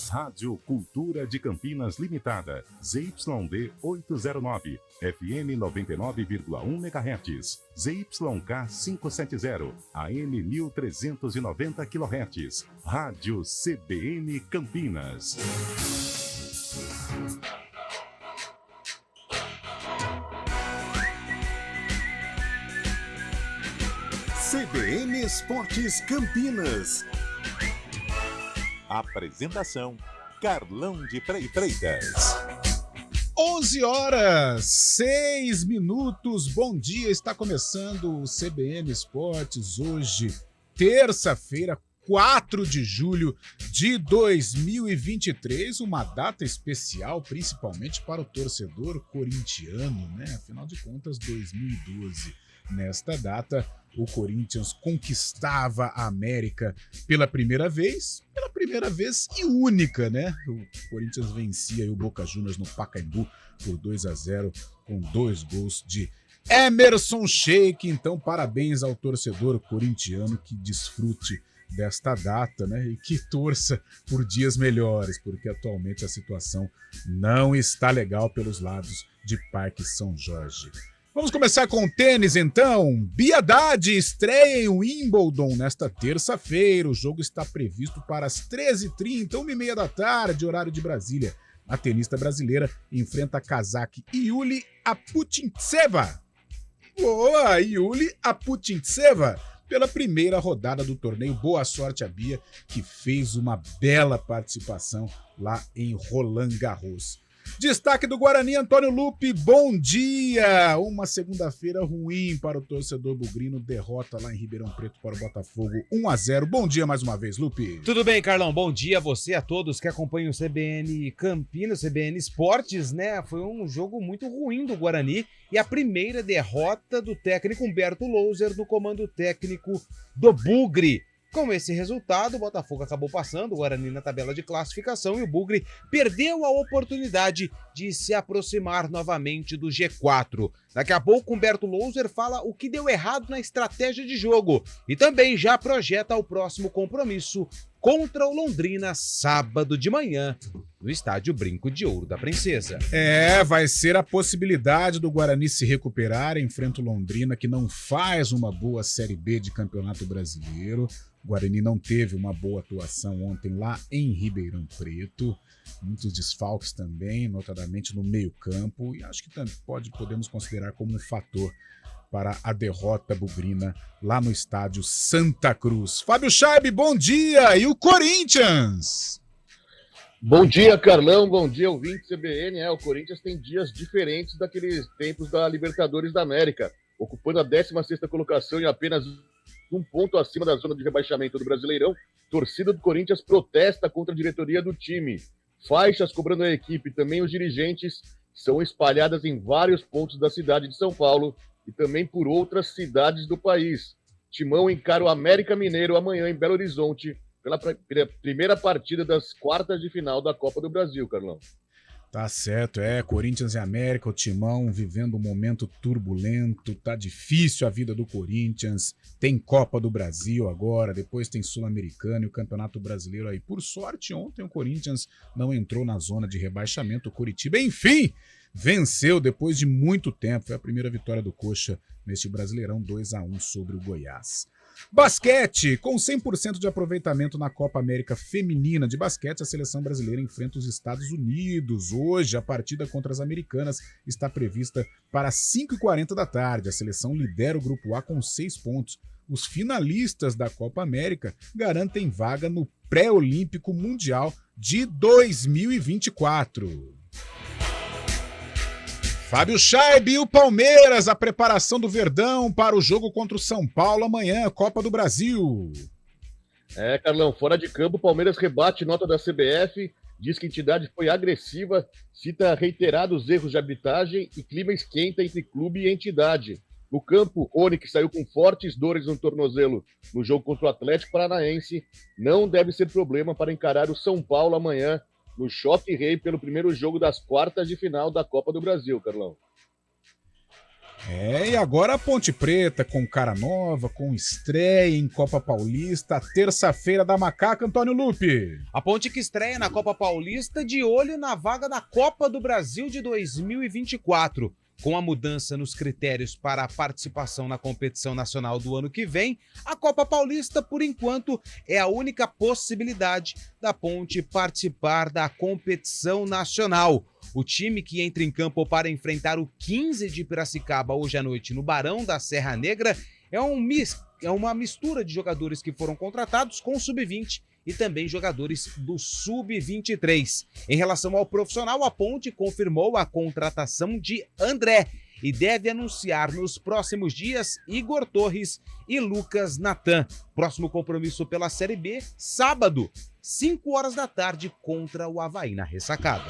Rádio Cultura de Campinas Limitada, ZYD 809, FM 99,1 MHz, ZYK 570, AM 1390 kHz, Rádio CBN Campinas. CBN Esportes Campinas. Apresentação: Carlão de Freitas. 11h06. Bom dia, está começando o CBN Esportes hoje, terça-feira, 4 de julho de 2023, uma data especial principalmente para o torcedor corintiano, né? Afinal de contas, 2012. Nesta data, o Corinthians conquistava a América pela primeira vez e única, né? O Corinthians vencia o Boca Juniors no Pacaembu por 2-0 com 2 gols de Emerson Sheik. Então, parabéns ao torcedor corintiano, que desfrute desta data, né? E que torça por dias melhores, porque atualmente a situação não está legal pelos lados de Parque São Jorge. Vamos começar com o tênis, então. Bia Haddad estreia em Wimbledon nesta terça-feira. O jogo está previsto para as 13h30, 1h30 da tarde, horário de Brasília. A tenista brasileira enfrenta a cazaque Iuli Aputintseva. Boa, Iuli Aputintseva, pela primeira rodada do torneio. Boa sorte a Bia, que fez uma bela participação lá em Roland Garros. Destaque do Guarani, Antônio Lupi, bom dia! Uma segunda-feira ruim para o torcedor bugrino, derrota lá em Ribeirão Preto para o Botafogo, 1-0. Bom dia mais uma vez, Lupi. Tudo bem, Carlão? Bom dia a você, a todos que acompanham o CBN Campinas, CBN Esportes, né? Foi um jogo muito ruim do Guarani e a primeira derrota do técnico Humberto Louser no comando técnico do Bugre. Com esse resultado, o Botafogo acabou passando o Guarani na tabela de classificação e o Bugre perdeu a oportunidade de se aproximar novamente do G4. Daqui a pouco, Humberto Louser fala o que deu errado na estratégia de jogo e também já projeta o próximo compromisso contra o Londrina, sábado de manhã, no estádio Brinco de Ouro da Princesa. Vai ser a possibilidade do Guarani se recuperar. Enfrenta o Londrina, que não faz uma boa Série B de Campeonato Brasileiro. O Guarani não teve uma boa atuação ontem lá em Ribeirão Preto. Muitos desfalques também, notadamente no meio-campo. E acho que podemos considerar como um fator para a derrota bugrina lá no estádio Santa Cruz. Fábio Chaib, bom dia! E o Corinthians? Bom dia, Carlão. Bom dia, ouvinte CBN. O Corinthians tem dias diferentes daqueles tempos da Libertadores da América, ocupando a 16ª colocação e apenas um ponto acima da zona de rebaixamento do Brasileirão. Torcida do Corinthians protesta contra a diretoria do time. Faixas cobrando a equipe, também os dirigentes, são espalhadas em vários pontos da cidade de São Paulo e também por outras cidades do país. Timão encara o América Mineiro amanhã em Belo Horizonte pela primeira partida das quartas de final da Copa do Brasil, Carlão. Tá certo, Corinthians e América, o Timão vivendo um momento turbulento, tá difícil a vida do Corinthians, tem Copa do Brasil agora, depois tem Sul-Americano e o Campeonato Brasileiro aí. Por sorte, ontem o Corinthians não entrou na zona de rebaixamento, o Curitiba, enfim, venceu depois de muito tempo, foi a primeira vitória do Coxa neste Brasileirão, 2-1 sobre o Goiás. Basquete, com 100% de aproveitamento na Copa América Feminina de Basquete, a seleção brasileira enfrenta os Estados Unidos. Hoje, a partida contra as americanas está prevista para 5h40 da tarde. A seleção lidera o Grupo A com 6 pontos. Os finalistas da Copa América garantem vaga no Pré-Olímpico Mundial de 2024. Fábio Chaib e o Palmeiras, a preparação do Verdão para o jogo contra o São Paulo amanhã, Copa do Brasil. Carlão, fora de campo, o Palmeiras rebate nota da CBF, diz que a entidade foi agressiva, cita reiterados erros de arbitragem e clima esquenta entre clube e entidade. No campo, Onyx saiu com fortes dores no tornozelo no jogo contra o Atlético Paranaense. Não deve ser problema para encarar o São Paulo amanhã no Choque Rei pelo primeiro jogo das quartas de final da Copa do Brasil, Carlão. E agora a Ponte Preta com cara nova, com estreia em Copa Paulista, terça-feira da Macaca, Antônio Lupe. A Ponte que estreia na Copa Paulista de olho na vaga da Copa do Brasil de 2024. Com a mudança nos critérios para a participação na competição nacional do ano que vem, a Copa Paulista, por enquanto, é a única possibilidade da Ponte participar da competição nacional. O time que entra em campo para enfrentar o 15 de Piracicaba hoje à noite no Barão da Serra Negra é uma mistura de jogadores que foram contratados com o Sub-20 e também jogadores do Sub-23. Em relação ao profissional, a Ponte confirmou a contratação de André e deve anunciar nos próximos dias Igor Torres e Lucas Natan. Próximo compromisso pela Série B, sábado, 5 horas da tarde, contra o Avaí na Ressacada.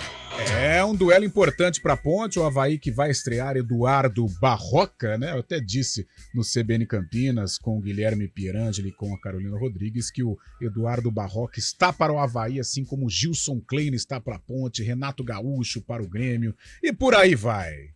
É um duelo importante para a Ponte, o Avaí que vai estrear Eduardo Barroca, né? Eu até disse no CBN Campinas com o Guilherme Pierangeli e com a Carolina Rodrigues que o Eduardo Barroca está para o Avaí, assim como o Gilson Klein está para a Ponte, Renato Gaúcho para o Grêmio e por aí vai.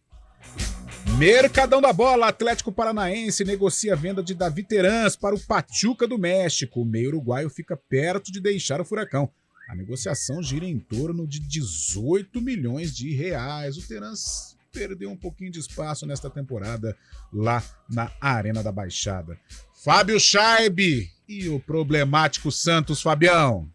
Mercadão da Bola, Atlético Paranaense negocia a venda de Davi Terans para o Pachuca do México. O meio uruguaio fica perto de deixar o Furacão. A negociação gira em torno de 18 milhões de reais. O Terans perdeu um pouquinho de espaço nesta temporada lá na Arena da Baixada. Fábio Scheibe e o problemático Santos, Fabião.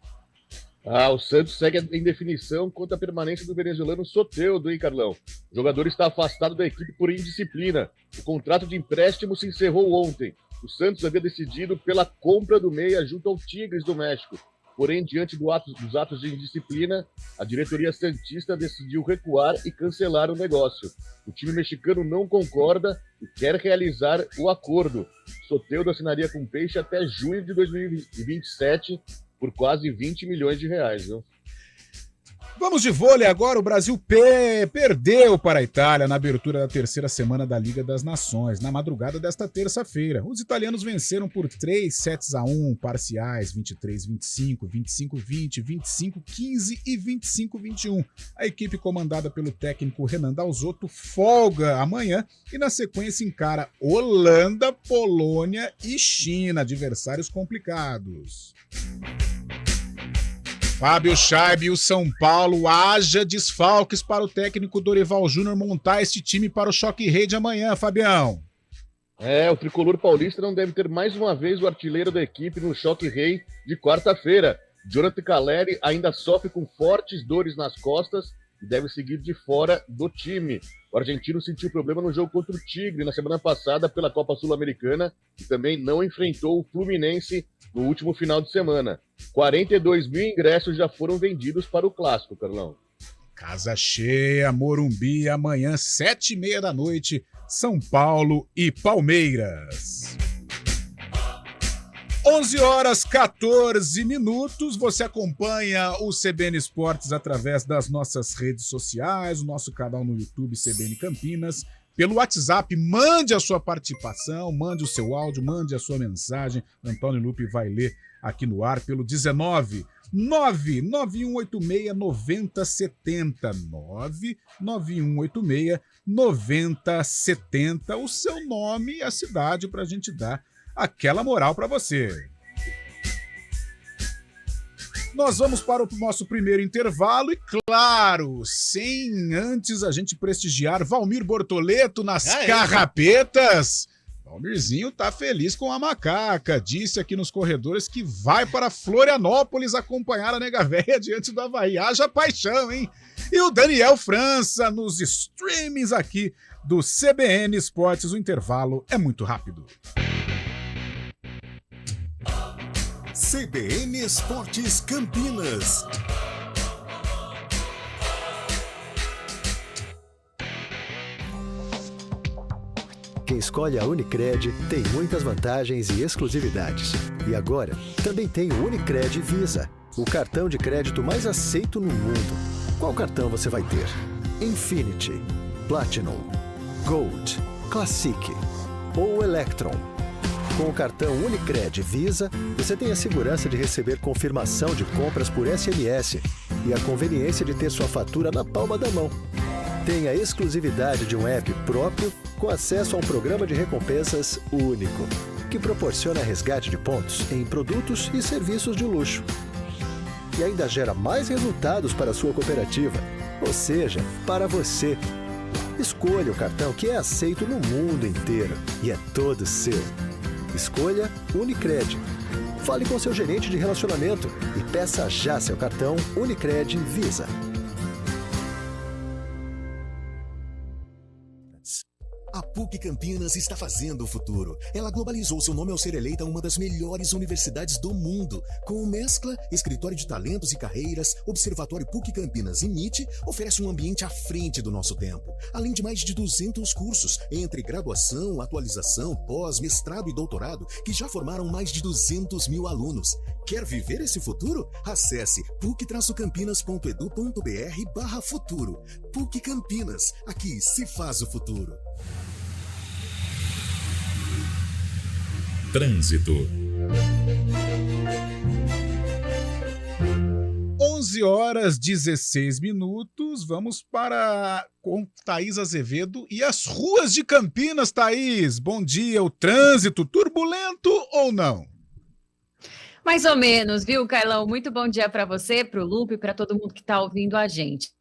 O Santos segue em definição quanto à permanência do venezuelano Soteldo, hein, Carlão? O jogador está afastado da equipe por indisciplina. O contrato de empréstimo se encerrou ontem. O Santos havia decidido pela compra do meia junto ao Tigres do México. Porém, diante dos atos de indisciplina, a diretoria santista decidiu recuar e cancelar o negócio. O time mexicano não concorda e quer realizar o acordo. Soteldo assinaria com o Peixe até junho de 2027 por quase 20 milhões de reais, viu? Vamos de vôlei agora. O Brasil perdeu para a Itália na abertura da terceira semana da Liga das Nações, na madrugada desta terça-feira. Os italianos venceram por 3-1, parciais 23-25, 25-20, 25-15 e 25-21. A equipe comandada pelo técnico Renan Dalzotto folga amanhã e na sequência encara Holanda, Polônia e China, adversários complicados. Fábio Scheibe e o São Paulo, haja desfalques para o técnico Dorival Júnior montar esse time para o Choque Rei de amanhã, Fabião. O tricolor paulista não deve ter mais uma vez o artilheiro da equipe no Choque Rei de quarta-feira. Jonathan Caleri ainda sofre com fortes dores nas costas e deve seguir de fora do time. O argentino sentiu problema no jogo contra o Tigre na semana passada pela Copa Sul-Americana e também não enfrentou o Fluminense no último final de semana. 42 mil ingressos já foram vendidos para o Clássico, Carlão. Casa cheia, Morumbi, amanhã, 7h30 da noite, São Paulo e Palmeiras. 11h14, você acompanha o CBN Esportes através das nossas redes sociais, o nosso canal no YouTube CBN Campinas, pelo WhatsApp, mande a sua participação, mande o seu áudio, mande a sua mensagem, Antônio Lupe vai ler aqui no ar pelo 19 99186 9070, 99186 9070, o seu nome e a cidade para a gente dar aquela moral para você. Nós vamos para o nosso primeiro intervalo e, claro, sem antes a gente prestigiar Valmir Bortoleto nas carrapetas. Valmirzinho tá feliz com a Macaca, disse aqui nos corredores que vai para Florianópolis acompanhar a Nega Véia diante do Avaí. Haja paixão, hein? E o Daniel França nos streamings aqui do CBN Esportes. O intervalo é muito rápido. CBN Esportes Campinas. Quem escolhe a Unicred tem muitas vantagens e exclusividades. E agora, também tem o Unicred Visa, o cartão de crédito mais aceito no mundo. Qual cartão você vai ter? Infinity, Platinum, Gold, Classic ou Electron? Com o cartão Unicred Visa, você tem a segurança de receber confirmação de compras por SMS e a conveniência de ter sua fatura na palma da mão. tem a exclusividade de um app próprio com acesso a um programa de recompensas único, que proporciona resgate de pontos em produtos e serviços de luxo. E ainda gera mais resultados para a sua cooperativa, ou seja, para você. Escolha o cartão que é aceito no mundo inteiro e é todo seu. Escolha Unicred. Fale com seu gerente de relacionamento e peça já seu cartão Unicred Visa. A PUC Campinas está fazendo o futuro. Ela globalizou seu nome ao ser eleita uma das melhores universidades do mundo. Com Mescla, Escritório de Talentos e Carreiras, Observatório PUC Campinas e MIT, oferece um ambiente à frente do nosso tempo. Além de mais de 200 cursos, entre graduação, atualização, pós, mestrado e doutorado, que já formaram mais de 200 mil alunos. Quer viver esse futuro? Acesse puc-campinas.edu.br/futuro. PUC Campinas, aqui se faz o futuro. Trânsito. 11h16. Vamos com Thaís Azevedo e as ruas de Campinas, Thaís. Bom dia, o trânsito turbulento ou não? Mais ou menos, viu, Carlão? Muito bom dia para você, para o Lupe e para todo mundo que está ouvindo a gente.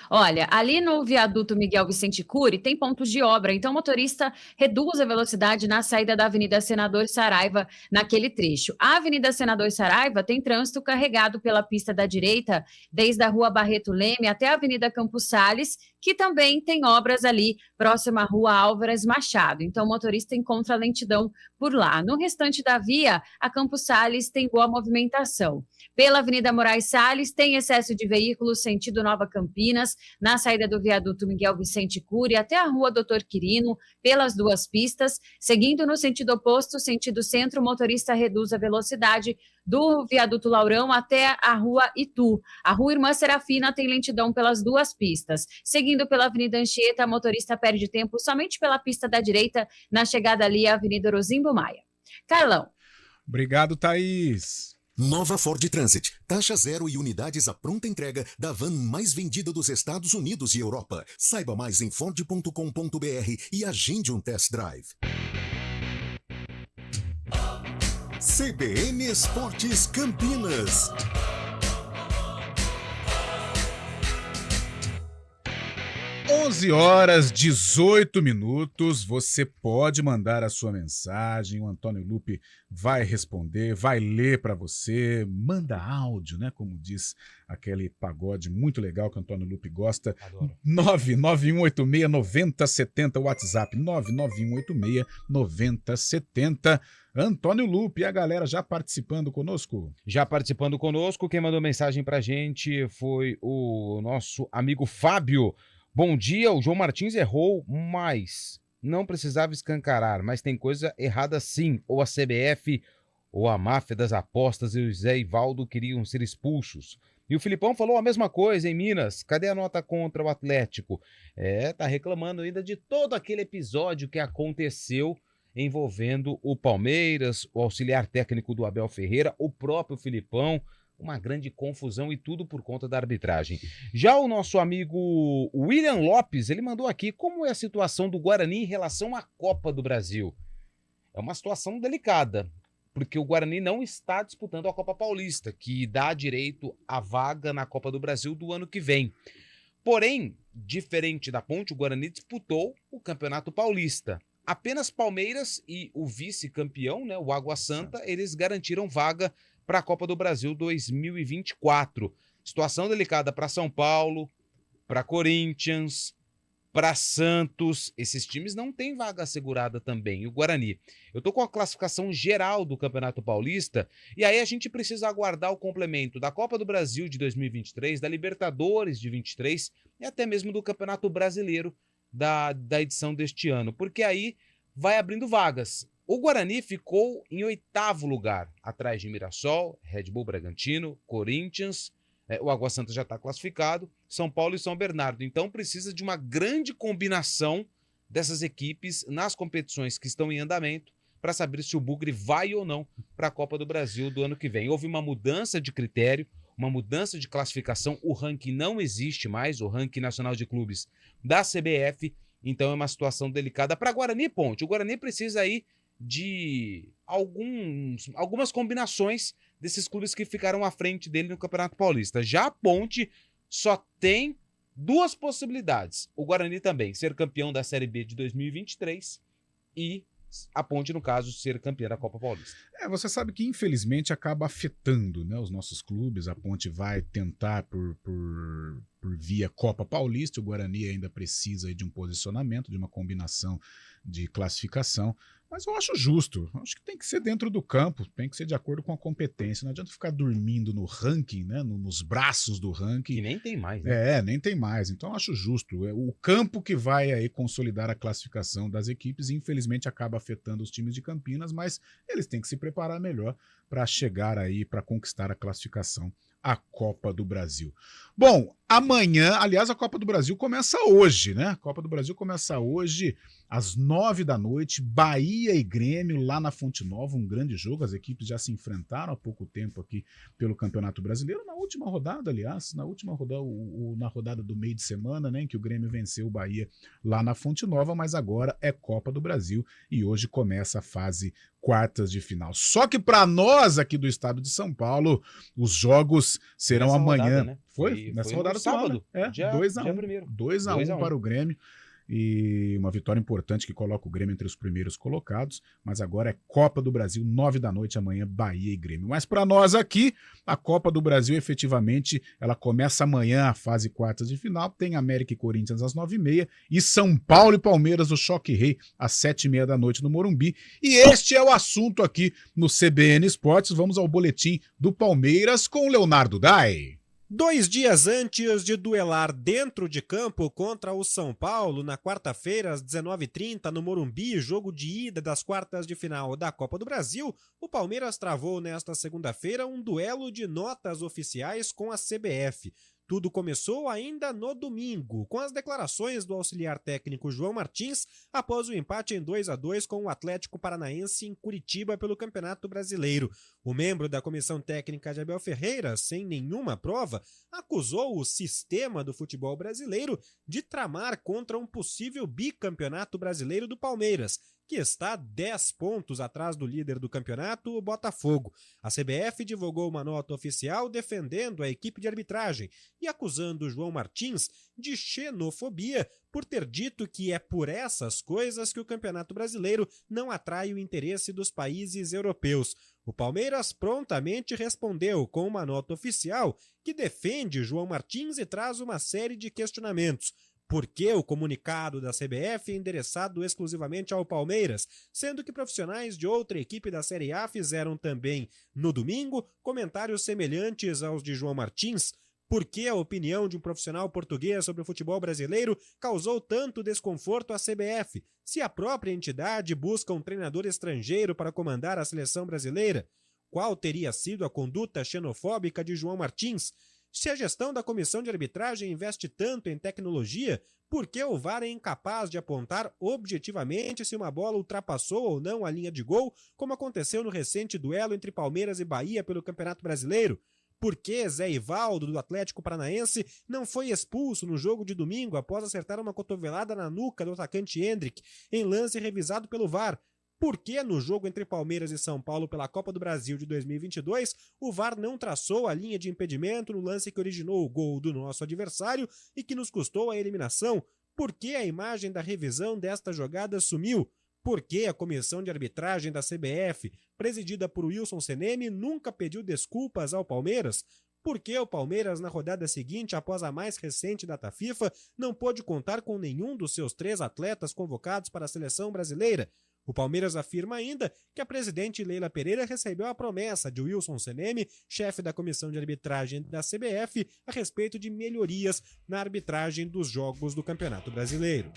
Olha, ali no viaduto Miguel Vicente Cury tem pontos de obra, então o motorista reduz a velocidade na saída da Avenida Senador Saraiva naquele trecho. A Avenida Senador Saraiva tem trânsito carregado pela pista da direita, desde a Rua Barreto Leme até a Avenida Campos Sales, que também tem obras ali próxima à Rua Álvares Machado. Então o motorista encontra lentidão por lá. No restante da via, a Campos Sales tem boa movimentação. Pela Avenida Moraes Salles, tem excesso de veículos sentido Nova Campinas, na saída do viaduto Miguel Vicente Cury até a Rua Doutor Quirino, pelas duas pistas. Seguindo no sentido oposto, sentido centro, o motorista reduz a velocidade do viaduto Laurão até a Rua Itu. A Rua Irmã Serafina tem lentidão pelas duas pistas. Seguindo pela Avenida Anchieta, o motorista perde tempo somente pela pista da direita, na chegada ali à Avenida Orozimbo Maia. Carlão. Obrigado, Thaís. Nova Ford Transit. Taxa zero e unidades à pronta entrega da van mais vendida dos Estados Unidos e Europa. Saiba mais em ford.com.br e agende um test drive. CBN Esportes Campinas. 11h18. Você pode mandar a sua mensagem, o Antônio Lupe vai responder, vai ler para você, manda áudio, né? Como diz aquele pagode muito legal que o Antônio Lupe gosta. Adoro. 99186-9070, WhatsApp 99186-9070. Antônio Lupe e a galera já participando conosco? Já participando conosco, quem mandou mensagem pra gente foi o nosso amigo Fábio. Bom dia, o João Martins errou, mas não precisava escancarar, mas tem coisa errada sim, ou a CBF, ou a máfia das apostas e o Zé Ivaldo queriam ser expulsos. E o Filipão falou a mesma coisa em Minas, cadê a nota contra o Atlético? Tá reclamando ainda de todo aquele episódio que aconteceu envolvendo o Palmeiras, o auxiliar técnico do Abel Ferreira, o próprio Filipão, uma grande confusão e tudo por conta da arbitragem. Já o nosso amigo William Lopes, ele mandou aqui como é a situação do Guarani em relação à Copa do Brasil. É uma situação delicada, porque o Guarani não está disputando a Copa Paulista, que dá direito à vaga na Copa do Brasil do ano que vem. Porém, diferente da Ponte, o Guarani disputou o Campeonato Paulista. Apenas Palmeiras e o vice-campeão, né, o Água Santa, eles garantiram vaga para a Copa do Brasil 2024. Situação delicada para São Paulo, para Corinthians, para Santos. Esses times não têm vaga assegurada também. E o Guarani. Eu estou com a classificação geral do Campeonato Paulista e aí a gente precisa aguardar o complemento da Copa do Brasil de 2023, da Libertadores de 23 e até mesmo do Campeonato Brasileiro da edição deste ano, porque aí vai abrindo vagas. O Guarani ficou em 8º lugar, atrás de Mirassol, Red Bull Bragantino, Corinthians, o Água Santa já está classificado, São Paulo e São Bernardo. Então precisa de uma grande combinação dessas equipes nas competições que estão em andamento para saber se o Bugre vai ou não para a Copa do Brasil do ano que vem. Houve uma mudança de critério, uma mudança de classificação, o ranking não existe mais, o ranking nacional de clubes da CBF, então é uma situação delicada para Guarani e Ponte. O Guarani precisa aí de algumas combinações desses clubes que ficaram à frente dele no Campeonato Paulista. Já a Ponte só tem 2 possibilidades. O Guarani também ser campeão da Série B de 2023 e a Ponte, no caso, ser campeã da Copa Paulista. Você sabe que infelizmente acaba afetando, né, os nossos clubes. A Ponte vai tentar por via Copa Paulista, o Guarani ainda precisa aí de um posicionamento, de uma combinação de classificação. Mas eu acho justo, acho que tem que ser dentro do campo, tem que ser de acordo com a competência. Não adianta ficar dormindo no ranking, né, nos braços do ranking. Que nem tem mais, né? Nem tem mais. Então eu acho justo. É o campo que vai aí consolidar a classificação das equipes e infelizmente acaba afetando os times de Campinas, mas eles têm que se preparar melhor para chegar aí, para conquistar a classificação à Copa do Brasil. Bom, amanhã, aliás, a Copa do Brasil começa hoje, né? A Copa do Brasil começa hoje às 9h, Bahia e Grêmio lá na Fonte Nova, um grande jogo. As equipes já se enfrentaram há pouco tempo aqui pelo Campeonato Brasileiro, na última rodada, aliás, na rodada do meio de semana, né, em que o Grêmio venceu o Bahia lá na Fonte Nova, mas agora é Copa do Brasil e hoje começa a fase quartas de final. Só que para nós aqui do estado de São Paulo, os jogos serão Nessa amanhã. rodada, né? Foi nessa rodada no sábado. 2-1. 2-1 para o Grêmio. E uma vitória importante que coloca o Grêmio entre os primeiros colocados, mas agora é Copa do Brasil, 9h amanhã, Bahia e Grêmio. Mas para nós aqui, a Copa do Brasil efetivamente, ela começa amanhã, a fase quartas de final, tem América e Corinthians às 9h30 e São Paulo e Palmeiras, o Choque Rei, às 7h30 no Morumbi. E este é o assunto aqui no CBN Esportes. Vamos ao boletim do Palmeiras com o Leonardo Dai. 2 dias antes de duelar dentro de campo contra o São Paulo, na quarta-feira, às 19h30, no Morumbi, jogo de ida das quartas de final da Copa do Brasil, o Palmeiras travou nesta segunda-feira um duelo de notas oficiais com a CBF. Tudo começou ainda no domingo, com as declarações do auxiliar técnico João Martins após o empate em 2-2 com o Atlético Paranaense em Curitiba pelo Campeonato Brasileiro. O membro da comissão técnica de Abel Ferreira, sem nenhuma prova, acusou o sistema do futebol brasileiro de tramar contra um possível bicampeonato brasileiro do Palmeiras, que está 10 pontos atrás do líder do campeonato, o Botafogo. A CBF divulgou uma nota oficial defendendo a equipe de arbitragem e acusando João Martins de xenofobia por ter dito que é por essas coisas que o Campeonato Brasileiro não atrai o interesse dos países europeus. O Palmeiras prontamente respondeu com uma nota oficial que defende João Martins e traz uma série de questionamentos. Por que o comunicado da CBF é endereçado exclusivamente ao Palmeiras, sendo que profissionais de outra equipe da Série A fizeram também, no domingo, comentários semelhantes aos de João Martins? Por que a opinião de um profissional português sobre o futebol brasileiro causou tanto desconforto à CBF, se a própria entidade busca um treinador estrangeiro para comandar a seleção brasileira? Qual teria sido a conduta xenofóbica de João Martins? Se a gestão da comissão de arbitragem investe tanto em tecnologia, por que o VAR é incapaz de apontar objetivamente se uma bola ultrapassou ou não a linha de gol, como aconteceu no recente duelo entre Palmeiras e Bahia pelo Campeonato Brasileiro? Por que Zé Ivaldo, do Atlético Paranaense, não foi expulso no jogo de domingo após acertar uma cotovelada na nuca do atacante Hendrick, em lance revisado pelo VAR? Por que no jogo entre Palmeiras e São Paulo pela Copa do Brasil de 2022, o VAR não traçou a linha de impedimento no lance que originou o gol do nosso adversário e que nos custou a eliminação? Por que a imagem da revisão desta jogada sumiu? Por que a comissão de arbitragem da CBF, presidida por Wilson Seneme, nunca pediu desculpas ao Palmeiras? Por que o Palmeiras, na rodada seguinte, após a mais recente data FIFA, não pôde contar com nenhum dos seus 3 atletas convocados para a seleção brasileira? O Palmeiras afirma ainda que a presidente Leila Pereira recebeu a promessa de Wilson Seneme, chefe da comissão de arbitragem da CBF, a respeito de melhorias na arbitragem dos jogos do Campeonato Brasileiro.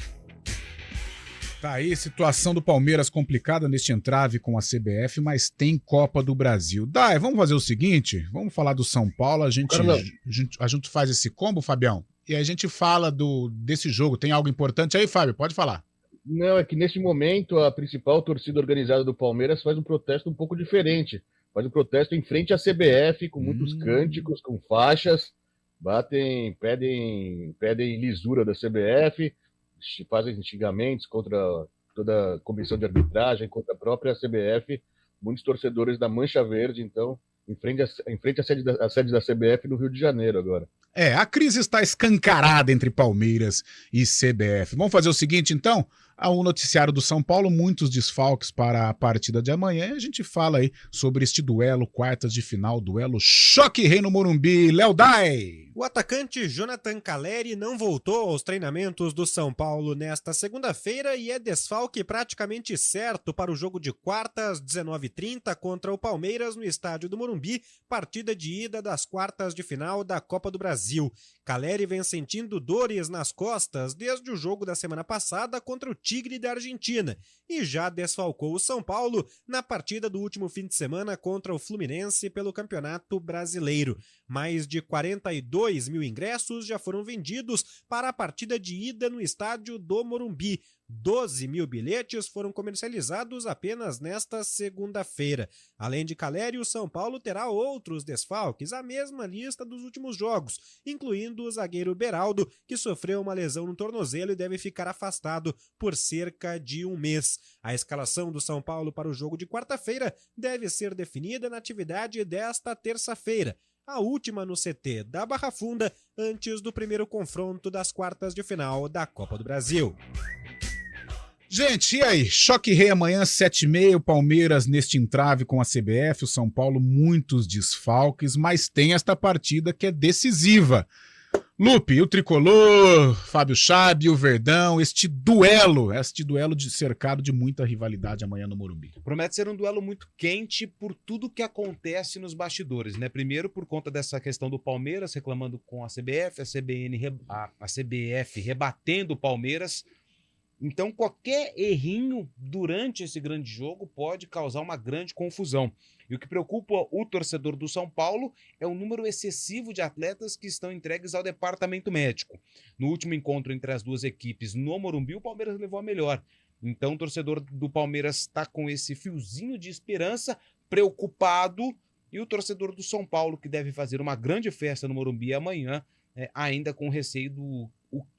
Tá aí, situação do Palmeiras complicada neste entrave com a CBF, mas tem Copa do Brasil. Dai, vamos fazer o seguinte, vamos falar do São Paulo, a gente faz esse combo, Fabião, e a gente fala desse jogo. Tem algo importante aí, Fábio? Pode falar. Não, é que nesse momento a principal torcida organizada do Palmeiras faz um protesto um pouco diferente. faz um protesto em frente à CBF, com muitos cânticos, com faixas, pedem lisura da CBF, fazem xingamentos contra toda a comissão de arbitragem, contra a própria CBF, muitos torcedores da Mancha Verde, então, em frente à sede da CBF no Rio de Janeiro agora. A crise está escancarada entre Palmeiras e CBF. Vamos fazer o seguinte, então? Há um noticiário do São Paulo, muitos desfalques para a partida de amanhã, e a gente fala aí sobre este duelo, quartas de final, duelo Choque Rei no Morumbi. Léo Dai! O atacante Jonathan Calleri não voltou aos treinamentos do São Paulo nesta segunda-feira e é desfalque praticamente certo para o jogo de quarta às 19h30 contra o Palmeiras no estádio do Morumbi, partida de ida das quartas de final da Copa do Brasil. Calleri vem sentindo dores nas costas desde o jogo da semana passada contra o Tigre da Argentina e já desfalcou o São Paulo na partida do último fim de semana contra o Fluminense pelo Campeonato Brasileiro. Mais de 42 mil ingressos já foram vendidos para a partida de ida no estádio do Morumbi. 12 mil bilhetes foram comercializados apenas nesta segunda-feira. Além de Calleri, o São Paulo terá outros desfalques, a mesma lista dos últimos jogos, incluindo o zagueiro Beraldo, que sofreu uma lesão no tornozelo e deve ficar afastado por cerca de um mês. A escalação do São Paulo para o jogo de quarta-feira deve ser definida na atividade desta terça-feira, a última no CT da Barra Funda, antes do primeiro confronto das quartas de final da Copa do Brasil. Gente, e aí? Choque Rei amanhã, 7h30, o Palmeiras neste entrave com a CBF, o São Paulo muitos desfalques, mas tem esta partida que é decisiva. Lupe, o Tricolor, Fábio Chabe, o Verdão, este duelo de cercado de muita rivalidade amanhã no Morumbi. Promete ser um duelo muito quente por tudo que acontece nos bastidores, né? Primeiro, por conta dessa questão do Palmeiras reclamando com a CBF, a CBF rebatendo o Palmeiras. Então, qualquer errinho durante esse grande jogo pode causar uma grande confusão. E o que preocupa o torcedor do São Paulo é o número excessivo de atletas que estão entregues ao departamento médico. No último encontro entre as duas equipes no Morumbi, o Palmeiras levou a melhor. Então, o torcedor do Palmeiras está com esse fiozinho de esperança, preocupado, e o torcedor do São Paulo, que deve fazer uma grande festa no Morumbi amanhã, ainda com receio do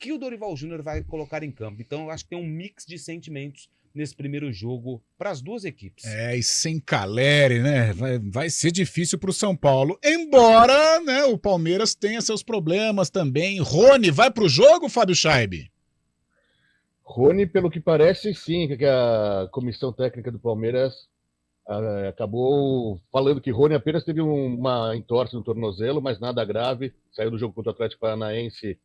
que o Dorival Júnior vai colocar em campo. Então, eu acho que tem um mix de sentimentos nesse primeiro jogo para as duas equipes. E sem Calleri, né? Vai ser difícil para o São Paulo. Embora, né, o Palmeiras tenha seus problemas também. Rony, vai para o jogo, Fábio Scheibe? Rony, pelo que parece, sim, que a comissão técnica do Palmeiras acabou falando que Rony apenas teve uma entorse no tornozelo, mas nada grave. Saiu do jogo contra o Atlético Paranaense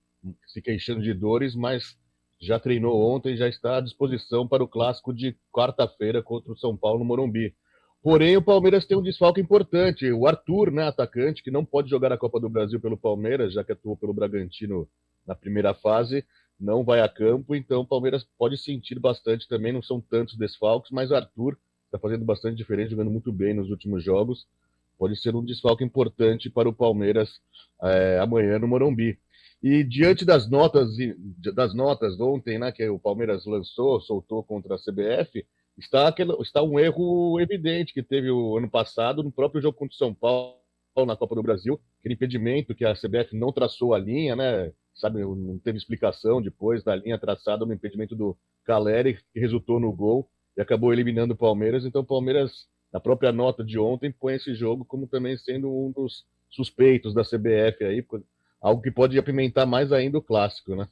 se queixando de dores, mas já treinou ontem e já está à disposição para o clássico de quarta-feira contra o São Paulo no Morumbi. Porém, o Palmeiras tem um desfalque importante. O Arthur, né, atacante, que não pode jogar a Copa do Brasil pelo Palmeiras, já que atuou pelo Bragantino na primeira fase, não vai a campo, então o Palmeiras pode sentir bastante também, não são tantos desfalques, mas o Arthur está fazendo bastante diferença, jogando muito bem nos últimos jogos. Pode ser um desfalque importante para o Palmeiras amanhã no Morumbi. E diante das notas ontem, né, que o Palmeiras soltou contra a CBF, está um erro evidente que teve o ano passado no próprio jogo contra o São Paulo na Copa do Brasil, aquele impedimento que a CBF não traçou a linha, né, sabe, não teve explicação depois da linha traçada no impedimento do Calleri, que resultou no gol e acabou eliminando o Palmeiras. Então o Palmeiras, na própria nota de ontem, põe esse jogo como também sendo um dos suspeitos da CBF aí, algo que pode apimentar mais ainda o clássico, né?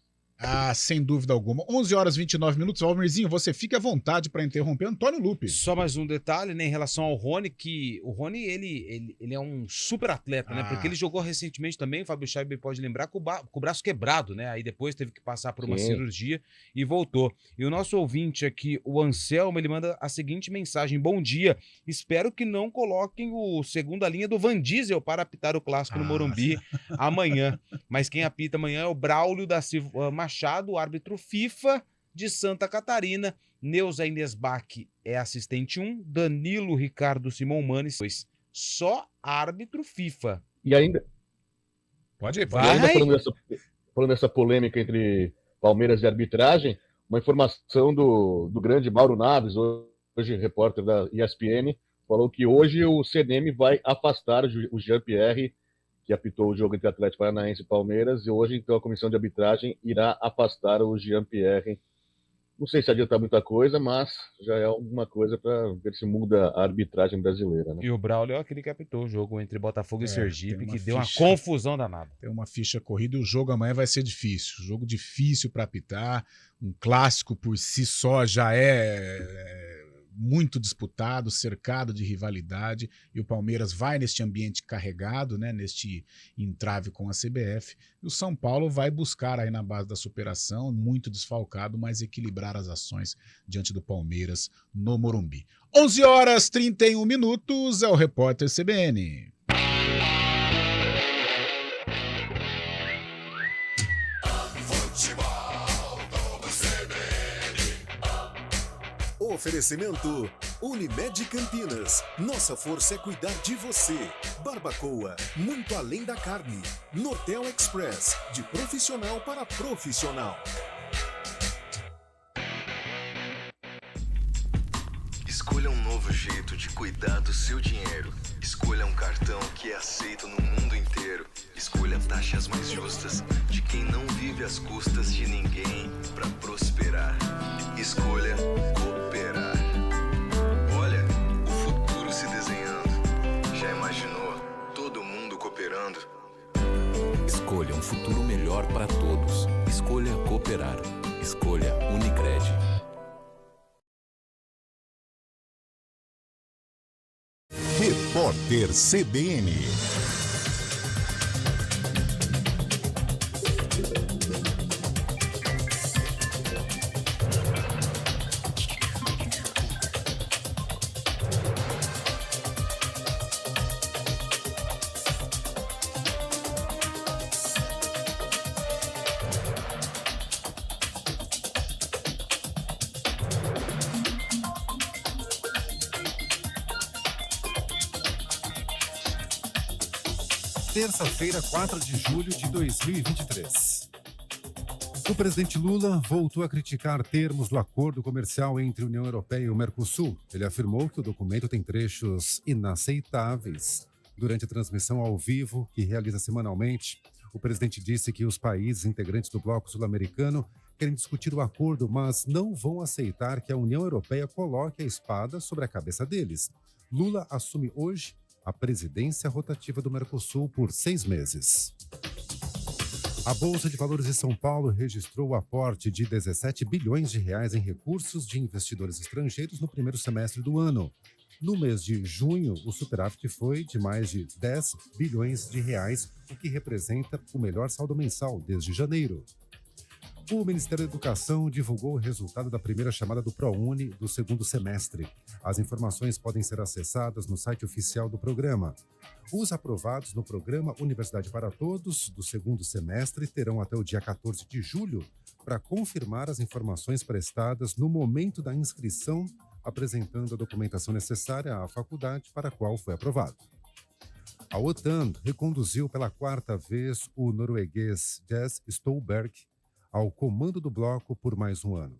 Sem dúvida alguma. 11h29. Valmirzinho, você fique à vontade para interromper Antônio Lupe. Só mais um detalhe, né, em relação ao Rony, que o Rony, ele é um super atleta, né? Porque ele jogou recentemente também, o Fábio Scheibe pode lembrar, com o braço quebrado, né? Aí depois teve que passar por uma cirurgia e voltou. E o nosso ouvinte aqui, o Anselmo, ele manda a seguinte mensagem: bom dia, espero que não coloquem o segunda linha do Van Diesel para apitar o clássico no Morumbi amanhã. Mas quem apita amanhã é o Braulio da Silva Machado, árbitro FIFA de Santa Catarina. Neuza Inês Bach é assistente 1, Danilo Ricardo Simão Manes 2. Só árbitro FIFA. E ainda... Pode ir, vai. E ainda falando dessa polêmica entre Palmeiras e arbitragem, uma informação do grande Mauro Naves, hoje repórter da ESPN, falou que hoje o CNM vai afastar o Jean-Pierre, que apitou o jogo entre Atlético Paranaense e Palmeiras, e hoje, então, a comissão de arbitragem irá afastar o Jean-Pierre. Não sei se adianta muita coisa, mas já é alguma coisa para ver se muda a arbitragem brasileira, né? E o Braulio é aquele que apitou o jogo entre Botafogo e Sergipe, que deu uma ficha. confusão danada. Tem uma ficha corrida e o jogo amanhã vai ser difícil. Jogo difícil para apitar. Um clássico por si só já é muito disputado, cercado de rivalidade, e o Palmeiras vai neste ambiente carregado, né, neste entrave com a CBF, e o São Paulo vai buscar aí na base da superação, muito desfalcado, mas equilibrar as ações diante do Palmeiras no Morumbi. 11h31, é o Repórter CBN. Oferecimento Unimed Campinas. Nossa força é cuidar de você. Barbacoa, muito além da carne. Nortel Express, de profissional para profissional. Escolha um novo jeito de cuidar do seu dinheiro. Escolha um cartão que é aceito no mundo inteiro. Escolha taxas mais justas de quem não vive às custas de ninguém para prosperar. Escolha cooperar. Olha, o futuro se desenhando. Já imaginou todo mundo cooperando? Escolha um futuro melhor para todos. Escolha cooperar. Escolha Unicred. Repórter CBN. Terça-feira, 4 de julho de 2023. O presidente Lula voltou a criticar termos do acordo comercial entre a União Europeia e o Mercosul. Ele afirmou que o documento tem trechos inaceitáveis. Durante a transmissão ao vivo, que realiza semanalmente, o presidente disse que os países integrantes do bloco sul-americano querem discutir o acordo, mas não vão aceitar que a União Europeia coloque a espada sobre a cabeça deles. Lula assume hoje a presidência rotativa do Mercosul por 6 meses. A Bolsa de Valores de São Paulo registrou o aporte de 17 bilhões de reais em recursos de investidores estrangeiros no primeiro semestre do ano. No mês de junho, o superávit foi de mais de 10 bilhões de reais, o que representa o melhor saldo mensal desde janeiro. O Ministério da Educação divulgou o resultado da primeira chamada do ProUni do segundo semestre. As informações podem ser acessadas no site oficial do programa. Os aprovados no programa Universidade para Todos do segundo semestre terão até o dia 14 de julho para confirmar as informações prestadas no momento da inscrição, apresentando a documentação necessária à faculdade para a qual foi aprovado. A OTAN reconduziu pela 4ª vez o norueguês Jens Stoltenberg ao comando do bloco por mais um ano.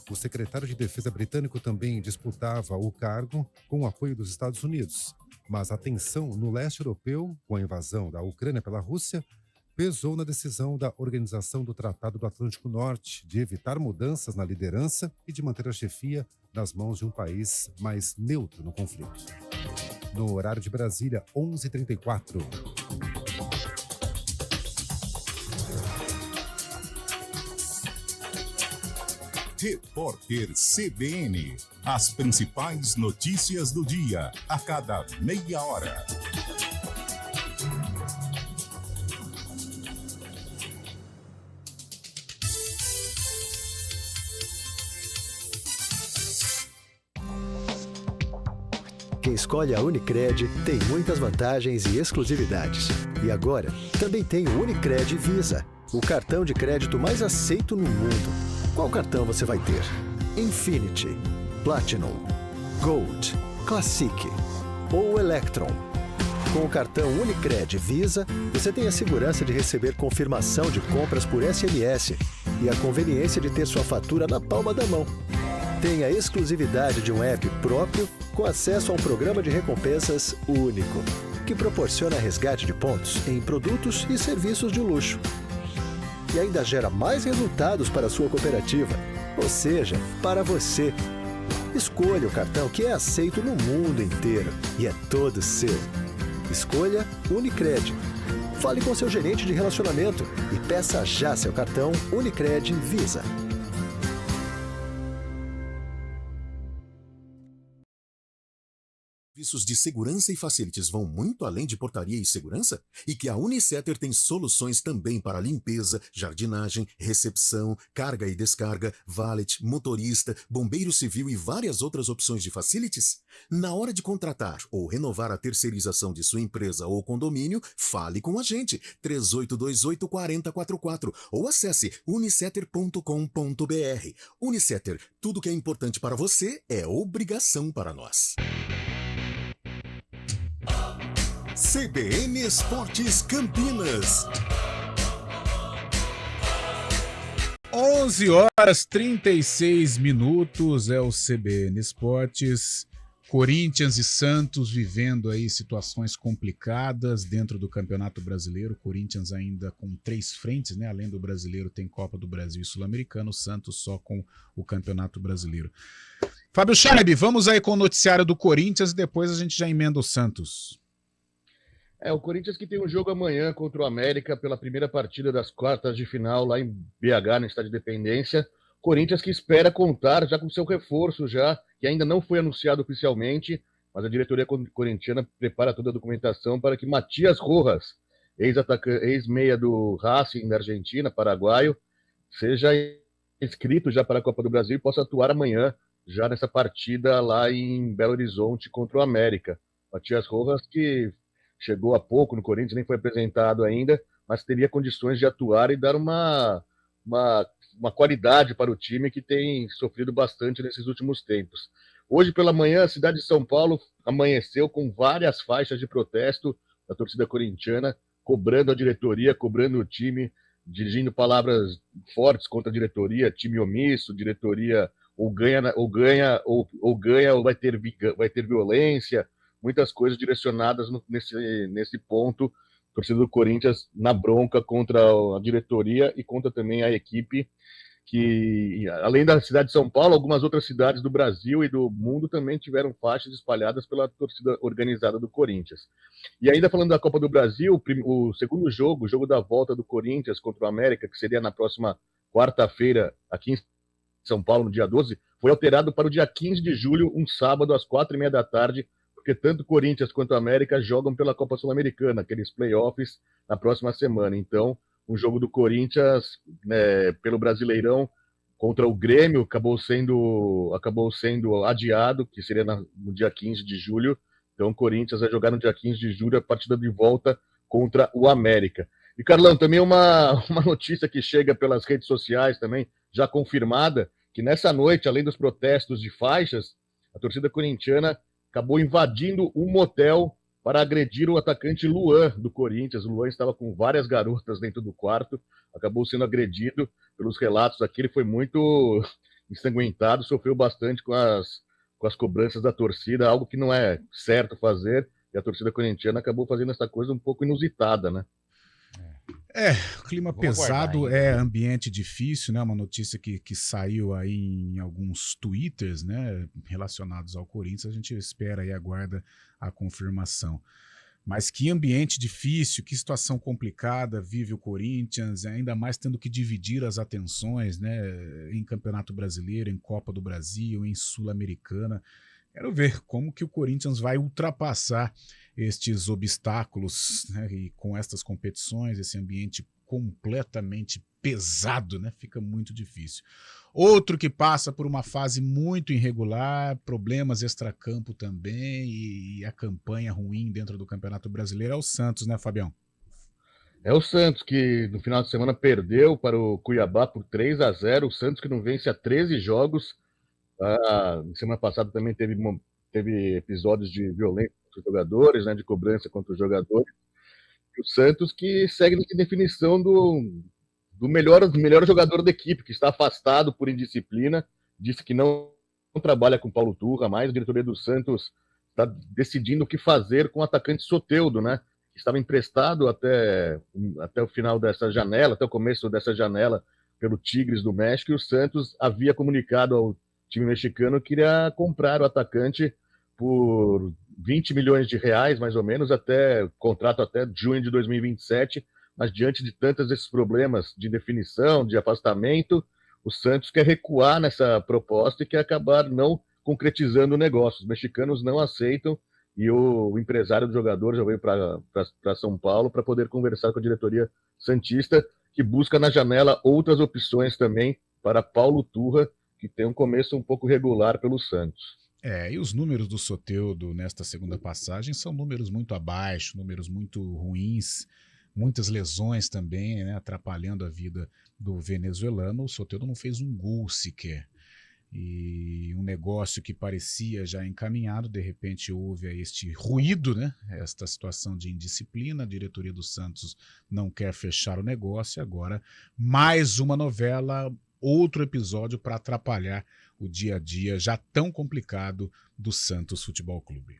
O secretário de Defesa britânico também disputava o cargo com o apoio dos Estados Unidos, mas a tensão no leste europeu, com a invasão da Ucrânia pela Rússia, pesou na decisão da Organização do Tratado do Atlântico Norte de evitar mudanças na liderança e de manter a chefia nas mãos de um país mais neutro no conflito. No horário de Brasília, 11h34. Repórter CBN. As principais notícias do dia, a cada meia hora. Quem escolhe a Unicred tem muitas vantagens e exclusividades. E agora, também tem o Unicred Visa, o cartão de crédito mais aceito no mundo. Qual cartão você vai ter? Infinity, Platinum, Gold, Classic ou Electron? Com o cartão Unicred Visa, você tem a segurança de receber confirmação de compras por SMS e a conveniência de ter sua fatura na palma da mão. tem a exclusividade de um app próprio com acesso a um programa de recompensas único, que proporciona resgate de pontos em produtos e serviços de luxo. E ainda gera mais resultados para a sua cooperativa, ou seja, para você. Escolha o cartão que é aceito no mundo inteiro e é todo seu. Escolha Unicred. Fale com seu gerente de relacionamento e peça já seu cartão Unicred Visa. Serviços de segurança e facilities vão muito além de portaria e segurança? E que a Unicetter tem soluções também para limpeza, jardinagem, recepção, carga e descarga, valet, motorista, bombeiro civil e várias outras opções de facilities? Na hora de contratar ou renovar a terceirização de sua empresa ou condomínio, fale com a gente, 3828-4044 ou acesse unicetter.com.br. Unicetter, tudo que é importante para você é obrigação para nós. CBN Esportes Campinas. 11h36 é o CBN Esportes. Corinthians e Santos vivendo aí situações complicadas dentro do Campeonato Brasileiro. Corinthians ainda com 3 frentes, né? Além do Brasileiro, tem Copa do Brasil e Sul-Americano. Santos só com o Campeonato Brasileiro. Fábio Chaib, vamos aí com o noticiário do Corinthians e depois a gente já emenda o Santos. O Corinthians que tem um jogo amanhã contra o América pela primeira partida das quartas de final lá em BH, no Estádio Independência. Corinthians que espera contar já com seu reforço já, que ainda não foi anunciado oficialmente, mas a diretoria corintiana prepara toda a documentação para que Matias Rojas, ex-meia do Racing da Argentina, paraguaio, seja inscrito já para a Copa do Brasil e possa atuar amanhã já nessa partida lá em Belo Horizonte contra o América. Matias Rojas que chegou há pouco no Corinthians, nem foi apresentado ainda, mas teria condições de atuar e dar uma qualidade para o time que tem sofrido bastante nesses últimos tempos. Hoje pela manhã, a cidade de São Paulo amanheceu com várias faixas de protesto da torcida corintiana, cobrando a diretoria, cobrando o time, dirigindo palavras fortes contra a diretoria, time omisso, diretoria ou ganha ou vai ter violência, muitas coisas direcionadas nesse ponto, torcida do Corinthians na bronca contra a diretoria e contra também a equipe, que além da cidade de São Paulo, algumas outras cidades do Brasil e do mundo também tiveram faixas espalhadas pela torcida organizada do Corinthians. E ainda falando da Copa do Brasil, o segundo jogo, o jogo da volta do Corinthians contra o América, que seria na próxima quarta-feira aqui em São Paulo, no dia 12, foi alterado para o dia 15 de julho, um sábado, às 4h30 da tarde, porque tanto Corinthians quanto América jogam pela Copa Sul-Americana, aqueles playoffs na próxima semana. Então, um jogo do Corinthians pelo Brasileirão contra o Grêmio acabou sendo adiado, que seria no dia 15 de julho. Então, o Corinthians vai jogar no dia 15 de julho a partida de volta contra o América. E, Carlão, também uma notícia que chega pelas redes sociais também, já confirmada, que nessa noite, além dos protestos de faixas, a torcida corintiana acabou invadindo um motel para agredir o atacante Luan, do Corinthians. O Luan estava com várias garotas dentro do quarto, acabou sendo agredido. Pelos relatos aqui, ele foi muito ensanguentado, sofreu bastante com as cobranças da torcida, algo que não é certo fazer, e a torcida corintiana acabou fazendo essa coisa um pouco inusitada, né? Clima Vamos pesado, aguardar, ambiente difícil, né? Uma notícia que saiu aí em alguns twitters, né? Relacionados ao Corinthians, a gente espera e aguarda a confirmação. Mas que ambiente difícil, que situação complicada vive o Corinthians, ainda mais tendo que dividir as atenções, né? Em Campeonato Brasileiro, em Copa do Brasil, em Sul-Americana. Quero ver como que o Corinthians vai ultrapassar estes obstáculos, né, e com estas competições, esse ambiente completamente pesado, né, fica muito difícil. Outro que passa por uma fase muito irregular, problemas extracampo também e a campanha ruim dentro do Campeonato Brasileiro é o Santos, né, Fabião? É o Santos que no final de semana perdeu para o Cuiabá por 3-0, o Santos que não vence há 13 jogos. Semana passada também teve episódios de violência contra os jogadores, né, de cobrança contra os jogadores. E o Santos que segue na definição do melhor jogador da equipe, que está afastado por indisciplina, disse que não trabalha com Paulo Turra, mais a diretoria do Santos está decidindo o que fazer com o atacante Soteldo, né? Que estava emprestado até o final dessa janela, até o começo dessa janela pelo Tigres do México, e o Santos havia comunicado ao time mexicano que iria comprar o atacante por 20 milhões de reais, mais ou menos, contrato até junho de 2027, mas diante de tantos esses problemas de definição, de afastamento, o Santos quer recuar nessa proposta e quer acabar não concretizando o negócio. Os mexicanos não aceitam e o empresário do jogador já veio para São Paulo para poder conversar com a diretoria santista, que busca na janela outras opções também para Paulo Turra, que tem um começo um pouco regular pelo Santos. E os números do Soteldo nesta segunda passagem são números muito abaixo, números muito ruins, muitas lesões também, né, atrapalhando a vida do venezuelano. O Soteldo não fez um gol sequer. E um negócio que parecia já encaminhado, de repente houve este ruído, né? Esta situação de indisciplina, a diretoria do Santos não quer fechar o negócio, agora mais uma novela, outro episódio para atrapalhar o dia a dia já tão complicado do Santos Futebol Clube.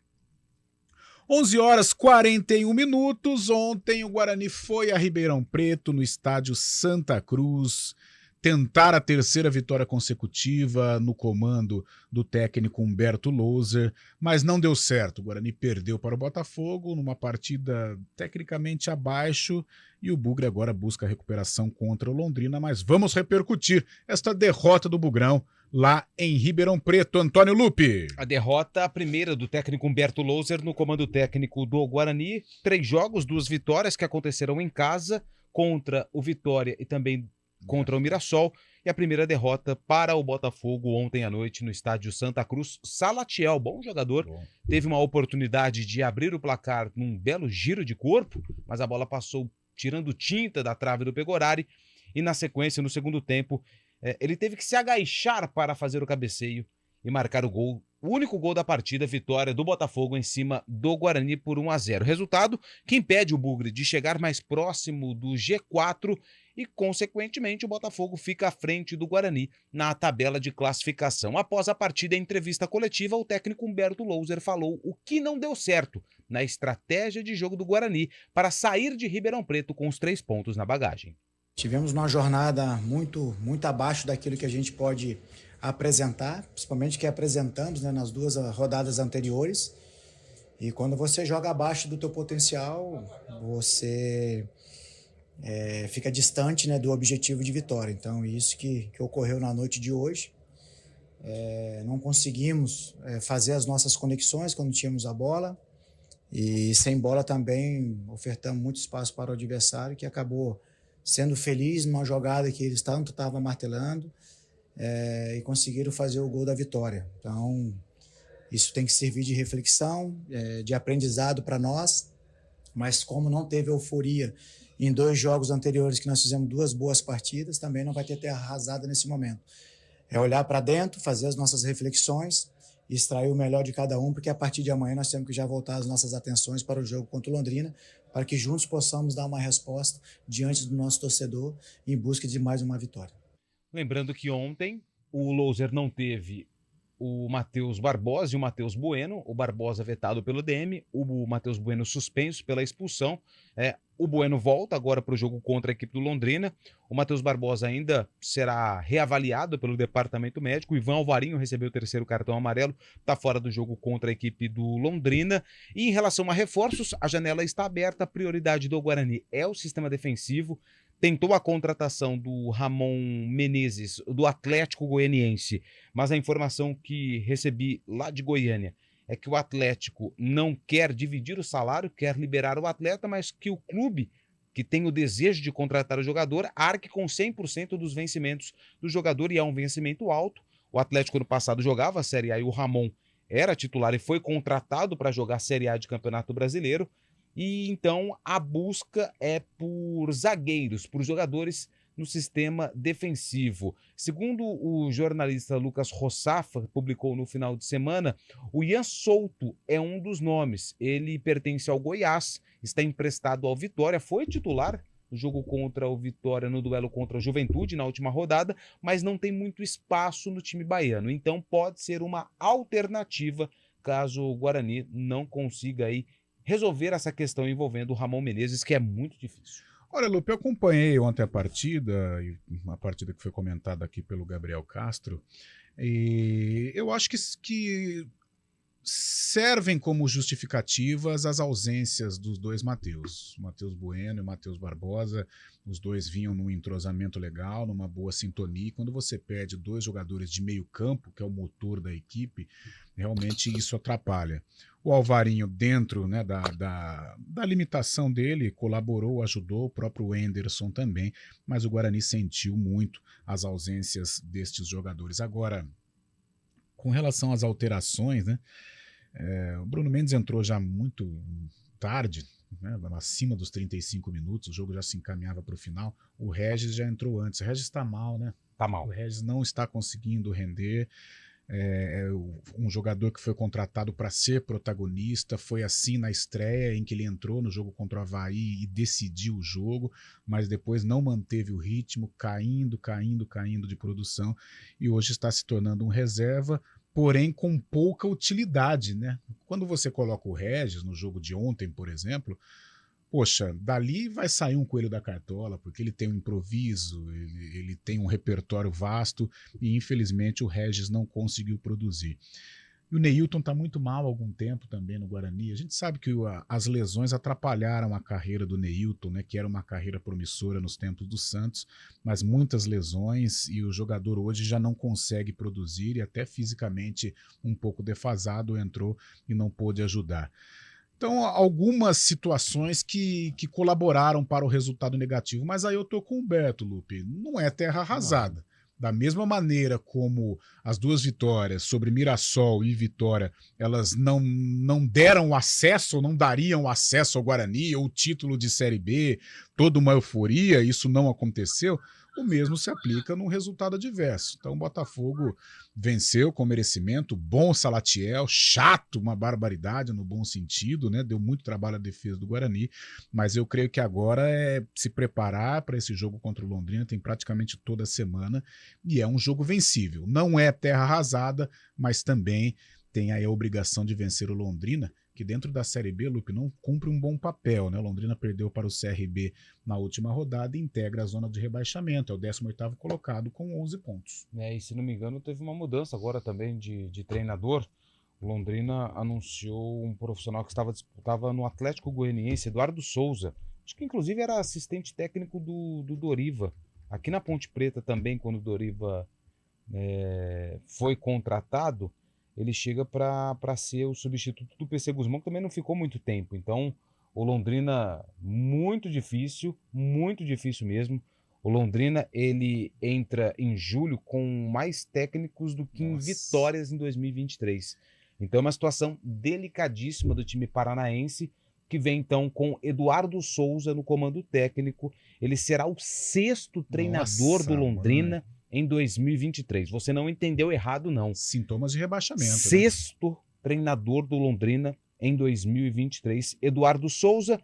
11h41. Ontem o Guarani foi a Ribeirão Preto, no estádio Santa Cruz, tentar a terceira vitória consecutiva no comando do técnico Humberto Louser, mas não deu certo. O Guarani perdeu para o Botafogo numa partida tecnicamente abaixo e o Bugre agora busca a recuperação contra o Londrina, mas vamos repercutir esta derrota do Bugrão lá em Ribeirão Preto. Antônio Lupe. A derrota, a primeira do técnico Humberto Louser no comando técnico do Guarani. 3 jogos, 2 vitórias que aconteceram em casa contra o Vitória e também contra o Mirassol, e a primeira derrota para o Botafogo ontem à noite no estádio Santa Cruz. Salatiel, bom jogador, teve uma oportunidade de abrir o placar num belo giro de corpo, mas a bola passou tirando tinta da trave do Pegorari, e na sequência, no segundo tempo, ele teve que se agachar para fazer o cabeceio e marcar o gol. O único gol da partida, vitória do Botafogo em cima do Guarani por 1-0. Resultado que impede o Bugre de chegar mais próximo do G4 e, consequentemente, o Botafogo fica à frente do Guarani na tabela de classificação. Após a partida, em entrevista coletiva, o técnico Humberto Louser falou o que não deu certo na estratégia de jogo do Guarani para sair de Ribeirão Preto com os 3 pontos na bagagem. Tivemos uma jornada muito abaixo daquilo que a gente pode apresentar, principalmente que apresentamos, né, nas 2 rodadas anteriores. E quando você joga abaixo do teu potencial, você fica distante, né, do objetivo de vitória. Então, isso que ocorreu na noite de hoje. Não conseguimos fazer as nossas conexões quando tínhamos a bola, e sem bola também ofertamos muito espaço para o adversário, que acabou sendo feliz numa jogada que eles tanto estavam martelando, e conseguiram fazer o gol da vitória. Então, isso tem que servir de reflexão, de aprendizado para nós, mas como não teve euforia em 2 jogos anteriores que nós fizemos 2 boas partidas, também não vai ter arrasada nesse momento. É olhar para dentro, fazer as nossas reflexões, extrair o melhor de cada um, porque a partir de amanhã nós temos que já voltar as nossas atenções para o jogo contra o Londrina, para que juntos possamos dar uma resposta diante do nosso torcedor em busca de mais uma vitória. Lembrando que ontem o Louser não teve o Matheus Barbosa e o Matheus Bueno. O Barbosa vetado pelo DM, o Matheus Bueno suspenso pela expulsão. O Bueno volta agora para o jogo contra a equipe do Londrina. O Matheus Barbosa ainda será reavaliado pelo departamento médico. O Ivan Alvarinho recebeu o 3º cartão amarelo, está fora do jogo contra a equipe do Londrina. E em relação a reforços, a janela está aberta. A prioridade do Guarani é o sistema defensivo. Tentou a contratação do Ramon Menezes, do Atlético Goianiense, mas a informação que recebi lá de Goiânia é que o Atlético não quer dividir o salário, quer liberar o atleta, mas que o clube, que tem o desejo de contratar o jogador, arque com 100% dos vencimentos do jogador, e é um vencimento alto. O Atlético no passado jogava a Série A e o Ramon era titular e foi contratado para jogar a Série A de Campeonato Brasileiro. E então a busca é por zagueiros, por jogadores no sistema defensivo. Segundo o jornalista Lucas Rossafa, publicou no final de semana, o Ian Souto é um dos nomes. Ele pertence ao Goiás, está emprestado ao Vitória, foi titular no jogo contra o Vitória, no duelo contra a Juventude na última rodada, mas não tem muito espaço no time baiano. Então pode ser uma alternativa caso o Guarani não consiga aí resolver essa questão envolvendo o Ramon Menezes, que é muito difícil. Olha, Lupe, eu acompanhei ontem a partida, uma partida que foi comentada aqui pelo Gabriel Castro, e eu acho que servem como justificativas as ausências dos dois Matheus, Matheus Bueno e Matheus Barbosa. Os dois vinham num entrosamento legal, numa boa sintonia, e quando você perde dois jogadores de meio campo, que é o motor da equipe, realmente isso atrapalha. O Alvarinho, dentro, né, da limitação dele, colaborou, ajudou, o próprio Enderson também, mas o Guarani sentiu muito as ausências destes jogadores. Agora, com relação às alterações, né, o Bruno Mendes entrou já muito tarde, né, acima dos 35 minutos, o jogo já se encaminhava para o final. O Regis já entrou antes. O Regis está mal, né? Tá mal. O Regis não está conseguindo render. Um jogador que foi contratado para ser protagonista, foi assim na estreia em que ele entrou no jogo contra o Avaí e decidiu o jogo, mas depois não manteve o ritmo, caindo de produção, e hoje está se tornando um reserva, porém com pouca utilidade, né? Quando você coloca o Regis no jogo de ontem, por exemplo, poxa, dali vai sair um coelho da cartola, porque ele tem um improviso, ele tem um repertório vasto, e infelizmente o Regis não conseguiu produzir. E o Neilton está muito mal há algum tempo também no Guarani. A gente sabe que as lesões atrapalharam a carreira do Neilton, né, que era uma carreira promissora nos tempos do Santos, mas muitas lesões, e o jogador hoje já não consegue produzir, e até fisicamente um pouco defasado entrou e não pôde ajudar. Então, algumas situações que colaboraram para o resultado negativo. Mas aí eu tô com o Beto, Lupe. Não é terra arrasada. Não. Da mesma maneira como as duas vitórias sobre Mirassol e Vitória, elas não deram acesso, ou não dariam acesso ao Guarani, ou o título de Série B, toda uma euforia, isso não aconteceu. O mesmo se aplica num resultado adverso. Então o Botafogo venceu com merecimento, bom Salatiel, chato, uma barbaridade no bom sentido, né? Deu muito trabalho à defesa do Guarani, mas eu creio que agora é se preparar para esse jogo contra o Londrina, tem praticamente toda a semana, e é um jogo vencível. Não é terra arrasada, mas também tem aí a obrigação de vencer o Londrina, que dentro da Série B, Lupe, não cumpre um bom papel, né? O Londrina perdeu para o CRB na última rodada e integra a zona de rebaixamento, é o 18º colocado com 11 pontos. E se não me engano, teve uma mudança agora também de treinador. O Londrina anunciou um profissional que disputava no Atlético Goianiense, Eduardo Souza. Acho que inclusive era assistente técnico do Doriva. Aqui na Ponte Preta também, quando o Doriva foi contratado, ele chega para ser o substituto do PC Guzmão, que também não ficou muito tempo. Então, o Londrina, muito difícil mesmo. O Londrina, ele entra em julho com mais técnicos do que em vitórias em 2023. Então, é uma situação delicadíssima do time paranaense, que vem então com Eduardo Souza no comando técnico. Ele será o 6º treinador do Londrina, em 2023. Você não entendeu errado, não. Sintomas de rebaixamento. 6º treinador do Londrina em 2023. Eduardo Souza,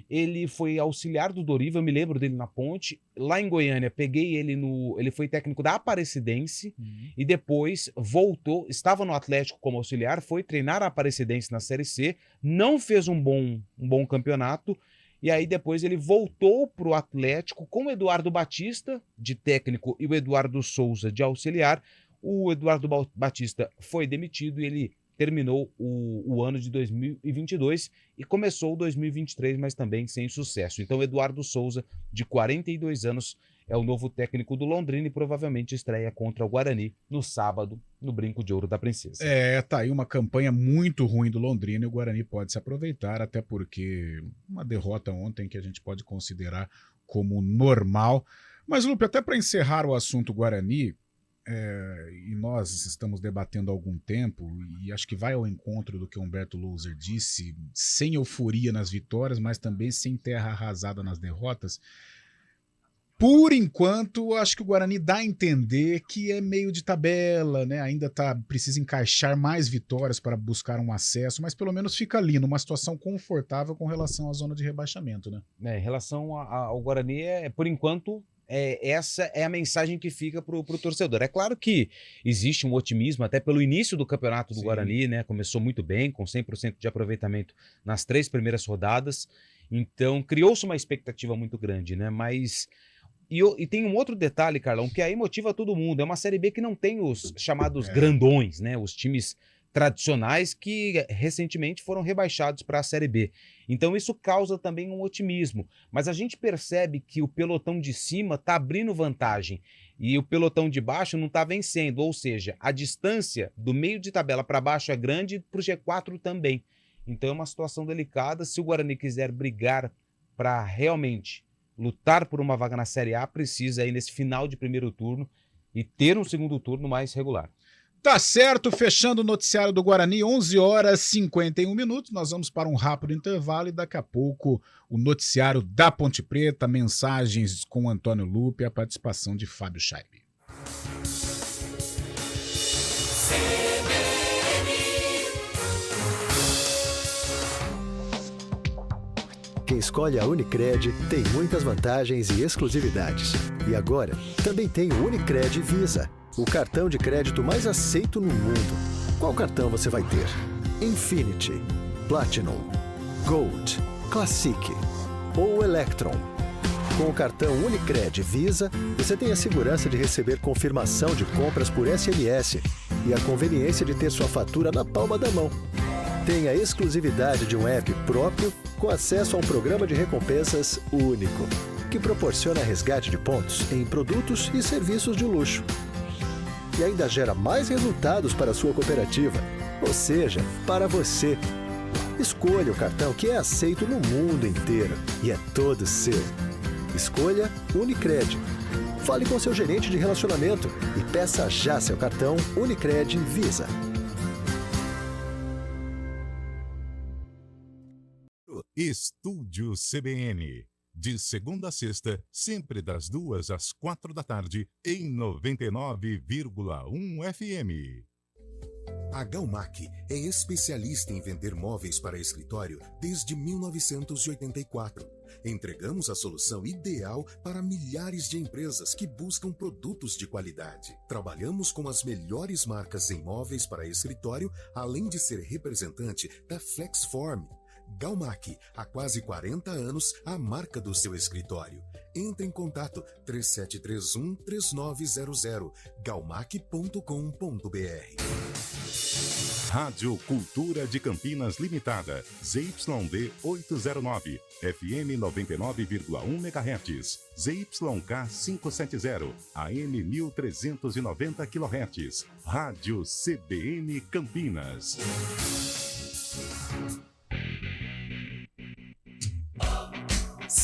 ele foi auxiliar do Doriva, eu me lembro dele na Ponte. Lá em Goiânia, peguei ele ele foi técnico da Aparecidense e depois voltou, estava no Atlético como auxiliar, foi treinar a Aparecidense na Série C, não fez um bom campeonato. E aí depois ele voltou para o Atlético com o Eduardo Batista de técnico e o Eduardo Souza de auxiliar. O Eduardo Batista foi demitido e ele terminou o ano de 2022 e começou 2023, mas também sem sucesso. Então Eduardo Souza, de 42 anos, é o novo técnico do Londrina e provavelmente estreia contra o Guarani no sábado, no Brinco de Ouro da Princesa. Tá aí uma campanha muito ruim do Londrina e o Guarani pode se aproveitar, até porque uma derrota ontem que a gente pode considerar como normal. Mas, Lupe, até para encerrar o assunto Guarani, e nós estamos debatendo há algum tempo, e acho que vai ao encontro do que o Humberto Louser disse, sem euforia nas vitórias, mas também sem terra arrasada nas derrotas. Por enquanto, acho que o Guarani dá a entender que é meio de tabela, né? Ainda precisa encaixar mais vitórias para buscar um acesso, mas pelo menos fica ali, numa situação confortável com relação à zona de rebaixamento, né? Em relação ao Guarani, por enquanto, essa é a mensagem que fica pro torcedor. É claro que existe um otimismo, até pelo início do campeonato do Guarani, né? Começou muito bem, com 100% de aproveitamento nas 3 primeiras rodadas. Então, criou-se uma expectativa muito grande, né? Mas... E tem um outro detalhe, Carlão, que aí motiva todo mundo. É uma Série B que não tem os chamados grandões, né? Os times tradicionais que recentemente foram rebaixados para a Série B. Então isso causa também um otimismo. Mas a gente percebe que o pelotão de cima está abrindo vantagem e o pelotão de baixo não está vencendo. Ou seja, a distância do meio de tabela para baixo é grande e para o G4 também. Então é uma situação delicada. Se o Guarani quiser brigar para realmente lutar por uma vaga na Série A, precisa aí nesse final de primeiro turno e ter um segundo turno mais regular. Tá certo, fechando o noticiário do Guarani, 11h51. Nós vamos para um rápido intervalo e daqui a pouco o noticiário da Ponte Preta, mensagens com Antônio Lupe e a participação de Fábio Scheibe. Quem escolhe a Unicred tem muitas vantagens e exclusividades. E agora, também tem o Unicred Visa, o cartão de crédito mais aceito no mundo. Qual cartão você vai ter? Infinity, Platinum, Gold, Classic ou Electron? Com o cartão Unicred Visa, você tem a segurança de receber confirmação de compras por SMS e a conveniência de ter sua fatura na palma da mão. Tem a exclusividade de um app próprio com acesso a um programa de recompensas único, que proporciona resgate de pontos em produtos e serviços de luxo. E ainda gera mais resultados para a sua cooperativa, ou seja, para você. Escolha o cartão que é aceito no mundo inteiro e é todo seu. Escolha Unicred. Fale com seu gerente de relacionamento e peça já seu cartão Unicred Visa. Estúdio CBN. De segunda a sexta, sempre das 2 às 4 da tarde, em 99,1 FM. A Galmac é especialista em vender móveis para escritório desde 1984. Entregamos a solução ideal para milhares de empresas que buscam produtos de qualidade. Trabalhamos com as melhores marcas em móveis para escritório, além de ser representante da Flexform. Galmac, há quase 40 anos, a marca do seu escritório. Entre em contato 3731-3900, galmac.com.br. Rádio Cultura de Campinas Limitada, ZYD 809, FM 99,1 MHz, ZYK 570, AM 1390 kHz, Rádio CBN Campinas.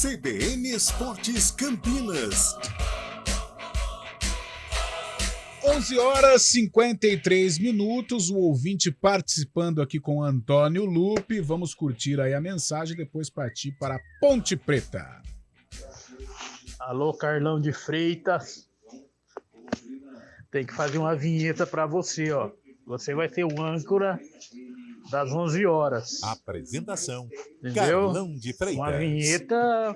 CBN Esportes Campinas. 11h53, o ouvinte participando aqui com Antônio Lupe. Vamos curtir aí a mensagem e depois partir para a Ponte Preta. Alô, Carlão de Freitas. Tem que fazer uma vinheta para você, ó. Você vai ser o âncora das 11 horas. Apresentação, entendeu? Carlão de Freitas. Uma vinheta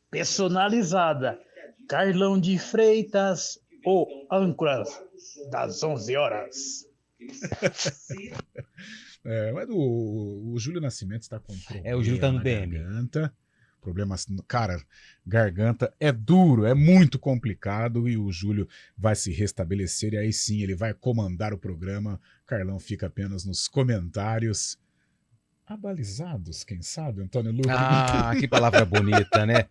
personalizada. Carlão de Freitas, o âncora das 11 horas. Mas o Júlio Nascimento está com problema. O Júlio tá no DM. Garganta. Problemas, cara, garganta é duro, é muito complicado e o Júlio vai se restabelecer e aí sim ele vai comandar o programa. Carlão fica apenas nos comentários. Abalizados, quem sabe, Antônio Lupe? Ah, que palavra bonita, né?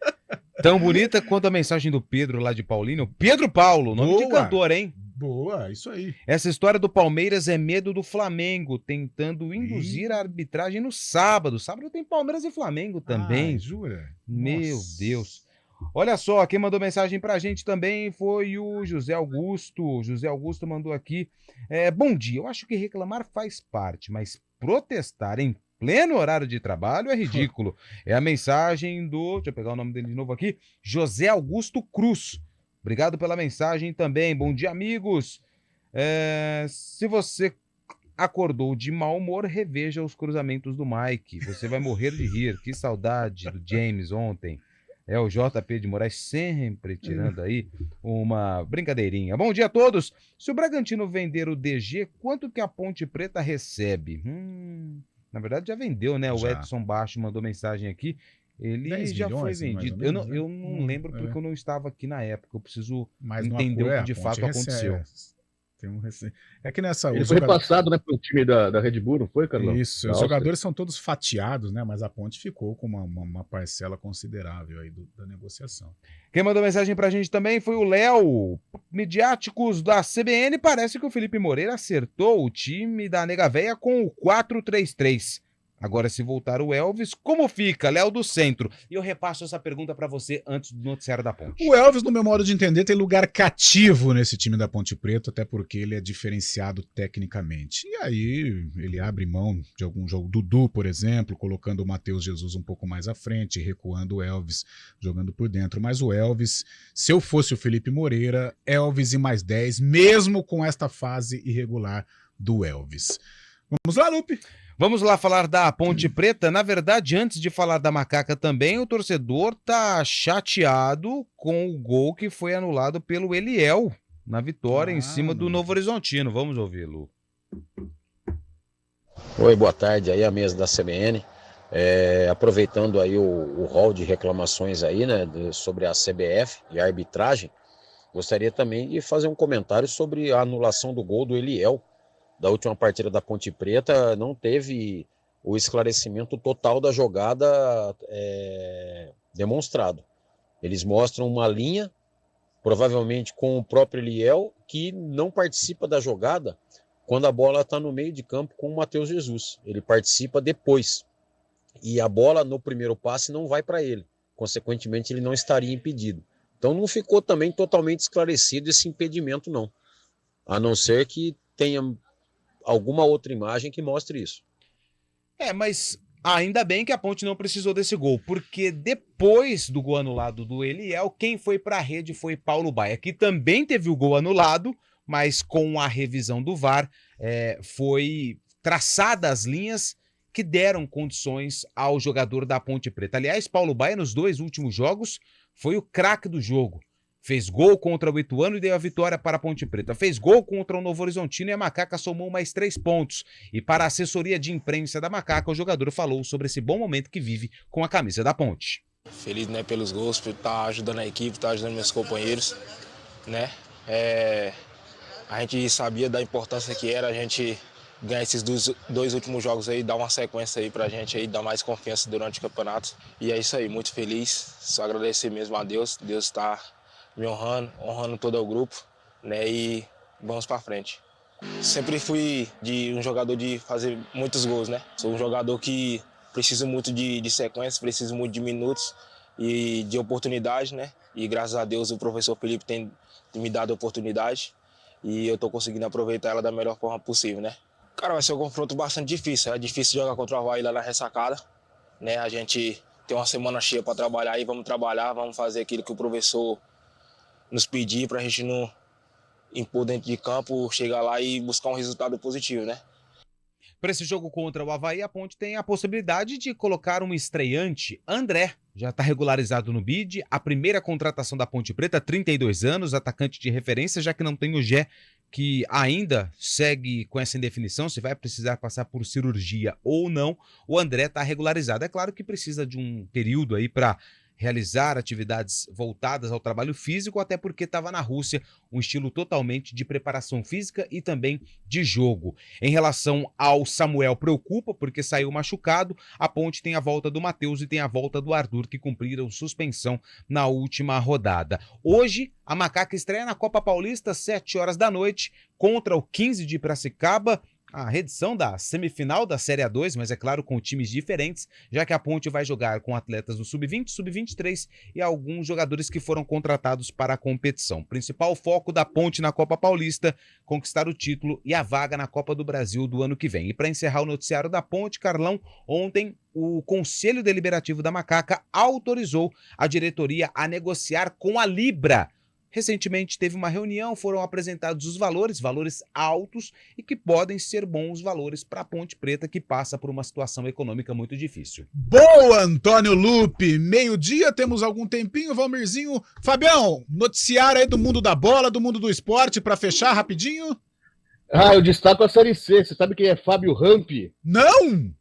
Tão bonita quanto a mensagem do Pedro lá de Paulínia. Pedro Paulo, nome de cantor, hein? Boa, isso aí. Essa história do Palmeiras é medo do Flamengo, tentando induzir a arbitragem no sábado. Sábado tem Palmeiras e Flamengo também. Jura? Meu Nossa. Deus. Olha só, quem mandou mensagem pra gente também foi o José Augusto. O José Augusto mandou aqui. Bom dia, eu acho que reclamar faz parte, mas protestar em pleno horário de trabalho é ridículo. É a mensagem do... Deixa eu pegar o nome dele de novo aqui. José Augusto Cruz. Obrigado pela mensagem também. Bom dia, amigos. Se você acordou de mau humor, reveja os cruzamentos do Mike. Você vai morrer de rir. Que saudade do James ontem. É o JP de Moraes sempre tirando aí uma brincadeirinha. Bom dia a todos. Se o Bragantino vender o DG, quanto que a Ponte Preta recebe? Na verdade já vendeu, né? O Edson Baixo mandou mensagem aqui. Ele já foi vendido. Menos, eu não lembro porque eu não estava aqui na época. Eu preciso entender o que de fato aconteceu. É que nessa... Ele foi repassado, né, pro time da Red Bull, não foi, Carlão? Isso, os jogadores são todos fatiados, né? Mas a Ponte ficou com uma parcela considerável aí da negociação. Quem mandou mensagem pra gente também foi o Léo. Midiáticos da CBN, parece que o Felipe Moreira acertou o time da Nega Véia com o 4-3-3. Agora, se voltar o Elvis, como fica? Léo do Centro. E eu repasso essa pergunta para você antes do noticiário da Ponte. O Elvis, no meu modo de entender, tem lugar cativo nesse time da Ponte Preta, até porque ele é diferenciado tecnicamente. E aí ele abre mão de algum jogo. Dudu, por exemplo, colocando o Matheus Jesus um pouco mais à frente, recuando o Elvis, jogando por dentro. Mas o Elvis, se eu fosse o Felipe Moreira, Elvis e mais 10, mesmo com esta fase irregular do Elvis. Vamos lá, Lupe. Vamos lá falar da Ponte Preta. Na verdade, antes de falar da Macaca também, o torcedor tá chateado com o gol que foi anulado pelo Eliel na vitória em cima do Novo Horizontino. Vamos ouvi-lo. Oi, boa tarde aí a mesa da CBN. Aproveitando aí o rol de reclamações aí, né, sobre a CBF e a arbitragem, gostaria também de fazer um comentário sobre a anulação do gol do Eliel da última partida da Ponte Preta. Não teve o esclarecimento total da jogada demonstrado. Eles mostram uma linha, provavelmente com o próprio Eliel, que não participa da jogada quando a bola está no meio de campo com o Matheus Jesus. Ele participa depois. E a bola no primeiro passe não vai para ele. Consequentemente, ele não estaria impedido. Então não ficou também totalmente esclarecido esse impedimento, não. A não ser que tenha alguma outra imagem que mostre isso. Mas ainda bem que a Ponte não precisou desse gol, porque depois do gol anulado do Eliel, quem foi para a rede foi Paulo Baia, que também teve o gol anulado, mas com a revisão do VAR, foi traçadas as linhas que deram condições ao jogador da Ponte Preta. Aliás, Paulo Baia, nos 2 últimos jogos, foi o craque do jogo. Fez gol contra o Ituano e deu a vitória para a Ponte Preta. Fez gol contra o Novo Horizontino e a Macaca somou mais 3 pontos. E para a assessoria de imprensa da Macaca, o jogador falou sobre esse bom momento que vive com a camisa da Ponte. Feliz, né, pelos gols, por estar ajudando a equipe, estar ajudando meus companheiros, né? A gente sabia da importância que era a gente ganhar esses dois últimos jogos aí, dar uma sequência aí pra gente aí, dar mais confiança durante o campeonato. E é isso aí, muito feliz, só agradecer mesmo a Deus. Deus está me honrando todo o grupo, né? E vamos para frente. Sempre fui um jogador de fazer muitos gols, né? Sou um jogador que preciso muito de sequência, preciso muito de minutos e de oportunidade, né? E graças a Deus o professor Felipe tem me dado a oportunidade e eu tô conseguindo aproveitar ela da melhor forma possível, né? Cara, vai ser um confronto bastante difícil. É difícil jogar contra o Avaí lá na ressacada, né? A gente tem uma semana cheia para trabalhar e vamos trabalhar, vamos fazer aquilo que o professor nos pedir para a gente não impor dentro de campo, chegar lá e buscar um resultado positivo, né? Para esse jogo contra o Avaí, a Ponte tem a possibilidade de colocar um estreante. André já está regularizado no bid, a primeira contratação da Ponte Preta, 32 anos, atacante de referência, já que não tem o Gé, que ainda segue com essa indefinição, se vai precisar passar por cirurgia ou não. O André está regularizado. É claro que precisa de um período aí para realizar atividades voltadas ao trabalho físico, até porque estava na Rússia, um estilo totalmente de preparação física e também de jogo. Em relação ao Samuel, preocupa porque saiu machucado. A Ponte tem a volta do Matheus e tem a volta do Arthur, que cumpriram suspensão na última rodada. Hoje, a Macaca estreia na Copa Paulista, 7 horas da noite, contra o 15 de Piracicaba, A reedição da semifinal da Série A2, mas é claro com times diferentes, já que a Ponte vai jogar com atletas do Sub-20, Sub-23 e alguns jogadores que foram contratados para a competição. Principal foco da Ponte na Copa Paulista, conquistar o título e a vaga na Copa do Brasil do ano que vem. E para encerrar o noticiário da Ponte, Carlão, ontem o Conselho Deliberativo da Macaca autorizou a diretoria a negociar com a Libra. Recentemente teve uma reunião, foram apresentados os valores altos e que podem ser bons valores para a Ponte Preta, que passa por uma situação econômica muito difícil. Boa, Antônio Lupe! Meio-dia, temos algum tempinho, Valmirzinho. Fabião, noticiário aí do mundo da bola, do mundo do esporte, para fechar rapidinho? Eu destaco a Série C. Você sabe quem é Fábio Rampi? Não!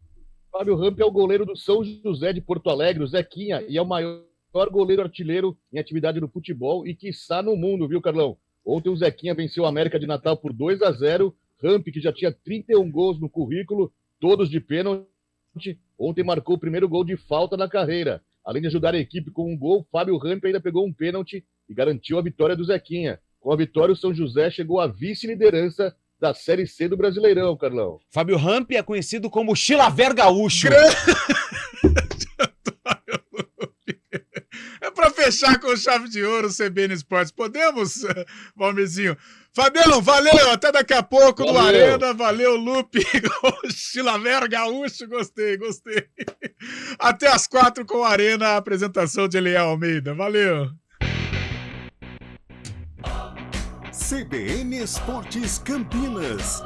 Fábio Rampi é o goleiro do São José de Porto Alegre, o Zequinha, e é o maior goleiro artilheiro em atividade no futebol e quiçá no mundo, viu, Carlão? Ontem o Zequinha venceu a América de Natal por 2-0. Rampi, que já tinha 31 gols no currículo, todos de pênalti, ontem marcou o primeiro gol de falta na carreira. Além de ajudar a equipe com um gol, Fábio Rampi ainda pegou um pênalti e garantiu a vitória do Zequinha. Com a vitória, o São José chegou à vice-liderança da Série C do Brasileirão, Carlão. Fábio Rampi é conhecido como Chilaver Gaúcho. É para fechar com chave de ouro o CBN Esportes. Podemos, Valmirzinho? Fabião, valeu, até daqui a pouco no Arena. Valeu, Lupe, Chilaver Gaúcho, gostei. Até às 4 com o Arena, a apresentação de Eliel Almeida. Valeu. CBN Esportes Campinas.